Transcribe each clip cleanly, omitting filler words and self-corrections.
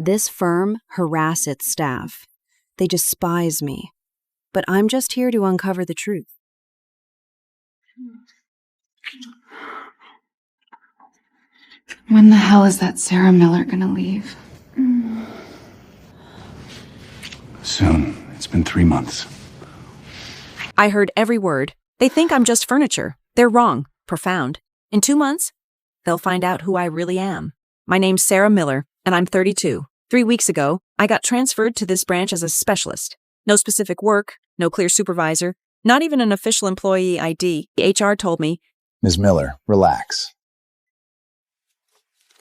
This firm harass its staff. They despise me. But I'm just here to uncover the truth. When the hell is that Sarah Miller gonna leave? Soon. It's been 3 months. I heard every word. They think I'm just furniture. They're wrong. Profound. In 2 months, they'll find out who I really am. My name's Sarah Miller, and I'm 32. 3 weeks ago, I got transferred to this branch as a specialist. No specific work, no clear supervisor, not even an official employee ID. The HR told me, Ms. Miller, relax.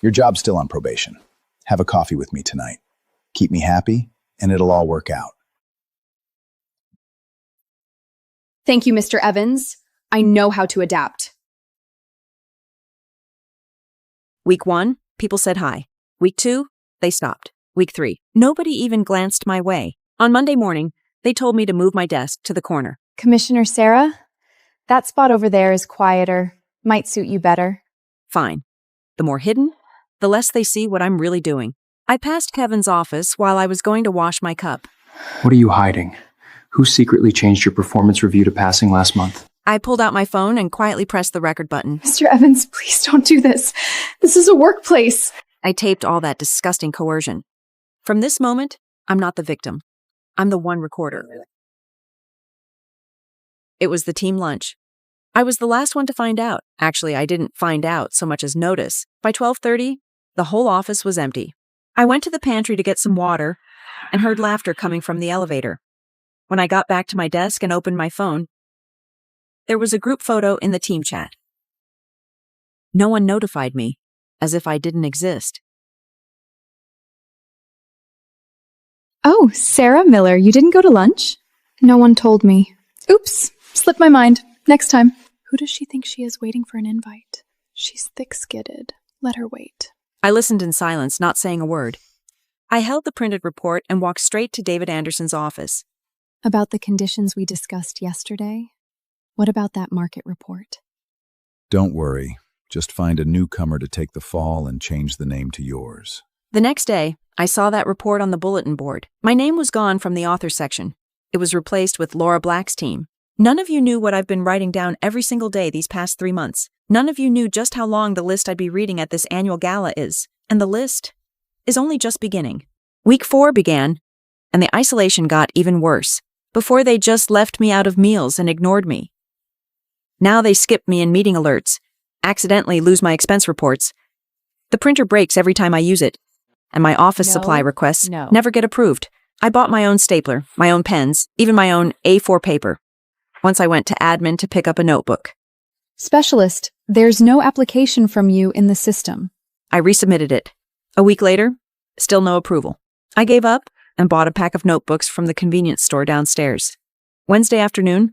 Your job's still on probation. Have a coffee with me tonight. Keep me happy, and it'll all work out. Thank you, Mr. Evans. I know how to adapt. Week 1, people said hi. Week 2, they stopped. Week 3, nobody even glanced my way. On Monday morning, they told me to move my desk to the corner. Commissioner Sarah, that spot over there is quieter. Might suit you better. Fine. The more hidden, the less they see what I'm really doing. I passed Kevin's office while I was going to wash my cup. What are you hiding? Who secretly changed your performance review to passing last month? I pulled out my phone and quietly pressed the record button. Mr. Evans, please don't do this. This is a workplace. I taped all that disgusting coercion. From this moment, I'm not the victim. I'm the one recorder. It was the team lunch. I was the last one to find out. Actually, I didn't find out so much as notice. By 12:30, the whole office was empty. I went to the pantry to get some water and heard laughter coming from the elevator. When I got back to my desk and opened my phone, there was a group photo in the team chat. No one notified me, as if I didn't exist. Oh, Sarah Miller, you didn't go to lunch? No one told me. Oops, slipped my mind. Next time. Who does she think she is waiting for an invite? She's thick-skinned. Let her wait. I listened in silence, not saying a word. I held the printed report and walked straight to David Anderson's office. About the conditions we discussed yesterday? What about that market report? Don't worry. Just find a newcomer to take the fall and change the name to yours. The next day, I saw that report on the bulletin board. My name was gone from the author section. It was replaced with Laura Black's team. None of you knew what I've been writing down every single day these past 3 months. None of you knew just how long the list I'd be reading at this annual gala is. And the list is only just beginning. Week 4 began, and the isolation got even worse. Before they just left me out of meals and ignored me. Now they skip me in meeting alerts, accidentally lose my expense reports. The printer breaks every time I use it, and my office supply requests never get approved. I bought my own stapler, my own pens, even my own A4 paper. Once I went to admin to pick up a notebook. Specialist, there's no application from you in the system. I resubmitted it. A week later, still no approval. I gave up and bought a pack of notebooks from the convenience store downstairs. Wednesday afternoon,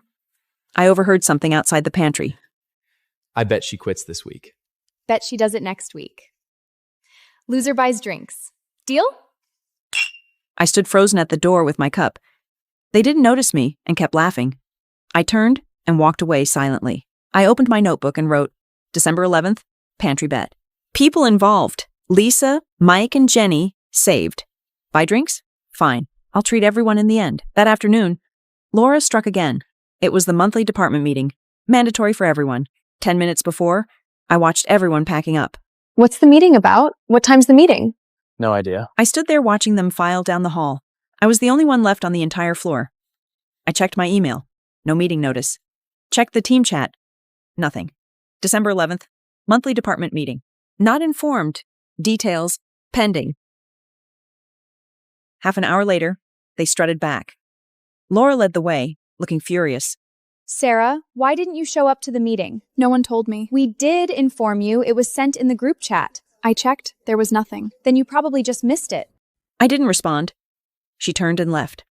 I overheard something outside the pantry. I bet she quits this week. Bet she does it next week. Loser buys drinks. Deal? I stood frozen at the door with my cup. They didn't notice me and kept laughing. I turned and walked away silently. I opened my notebook and wrote, December 11th, pantry bet. People involved. Lisa, Mike, and Jenny saved. Buy drinks? Fine. I'll treat everyone in the end. That afternoon, Laura struck again. It was the monthly department meeting. Mandatory for everyone. 10 minutes before, I watched everyone packing up. What's the meeting about? What time's the meeting? No idea. I stood there watching them file down the hall. I was the only one left on the entire floor. I checked my email. No meeting notice. Checked the team chat. Nothing. December 11th, monthly department meeting. Not informed. Details pending. Half an hour later, they strutted back. Laura led the way, looking furious. Sarah, why didn't you show up to the meeting? No one told me. We did inform you. It was sent in the group chat. I checked. There was nothing. Then you probably just missed it. I didn't respond. She turned and left.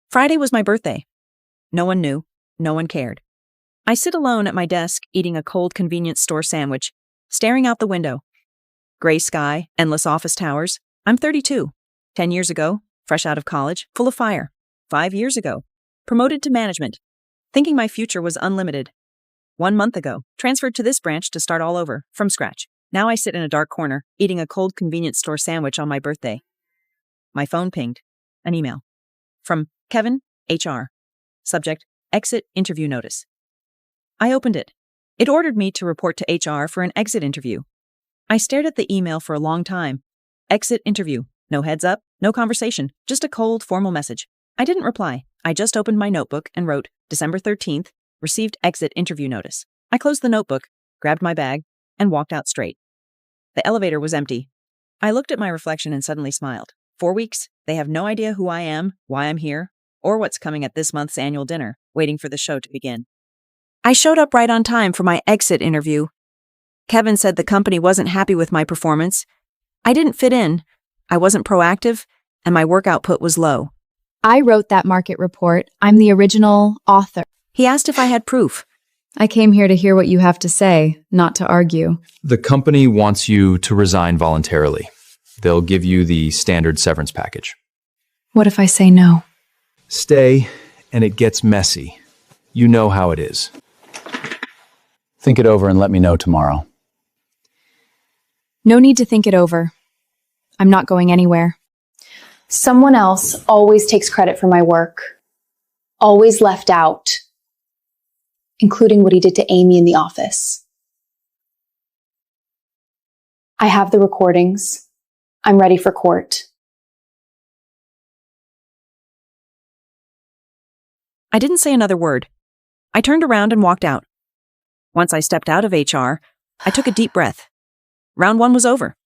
Friday was my birthday. No one knew. No one cared. I sit alone at my desk, eating a cold convenience store sandwich, staring out the window. Gray sky, endless office towers. I'm 32. 10 years ago, fresh out of college, full of fire. 5 years ago, promoted to management, thinking my future was unlimited. 1 month ago, transferred to this branch to start all over, from scratch. Now I sit in a dark corner, eating a cold convenience store sandwich on my birthday. My phone pinged. An email. From Kevin, HR. Subject, exit interview notice. I opened it. It ordered me to report to HR for an exit interview. I stared at the email for a long time. Exit interview. No heads up, no conversation, just a cold, formal message. I didn't reply. I just opened my notebook and wrote, December 13th, received exit interview notice. I closed the notebook, grabbed my bag, and walked out straight. The elevator was empty. I looked at my reflection and suddenly smiled. 4 weeks, they have no idea who I am, why I'm here, or what's coming at this month's annual dinner, waiting for the show to begin. I showed up right on time for my exit interview. Kevin said the company wasn't happy with my performance. I didn't fit in, I wasn't proactive, and my work output was low. I wrote that market report. I'm the original author. He asked if I had proof. I came here to hear what you have to say, not to argue. The company wants you to resign voluntarily. They'll give you the standard severance package. What if I say no? Stay, and it gets messy. You know how it is. Think it over and let me know tomorrow. No need to think it over. I'm not going anywhere. Someone else always takes credit for my work. Always left out. Including what he did to Amy in the office. I have the recordings. I'm ready for court. I didn't say another word. I turned around and walked out. Once I stepped out of HR, I took a deep breath. Round 1 was over.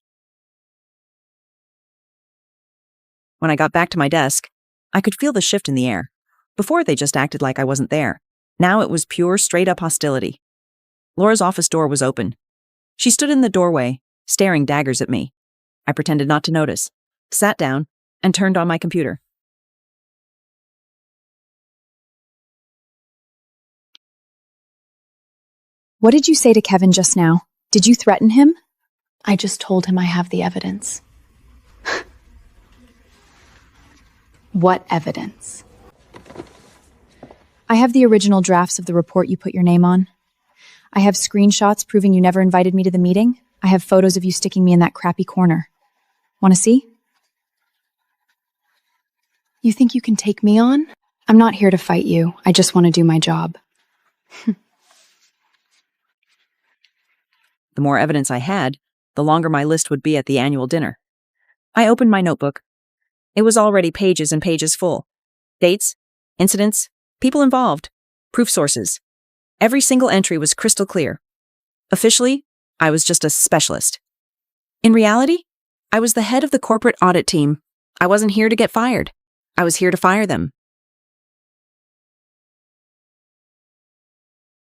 When I got back to my desk, I could feel the shift in the air. Before, they just acted like I wasn't there. Now it was pure, straight-up hostility. Laura's office door was open. She stood in the doorway, staring daggers at me. I pretended not to notice, sat down, and turned on my computer. What did you say to Kevin just now? Did you threaten him? I just told him I have the evidence. What evidence? I have the original drafts of the report you put your name on. I have screenshots proving you never invited me to the meeting. I have photos of you sticking me in that crappy corner. Want to see? You think you can take me on? I'm not here to fight you. I just want to do my job. The more evidence I had, the longer my list would be at the annual dinner. I opened my notebook. It was already pages and pages full. Dates, incidents, people involved, proof sources. Every single entry was crystal clear. Officially, I was just a specialist. In reality, I was the head of the corporate audit team. I wasn't here to get fired. I was here to fire them.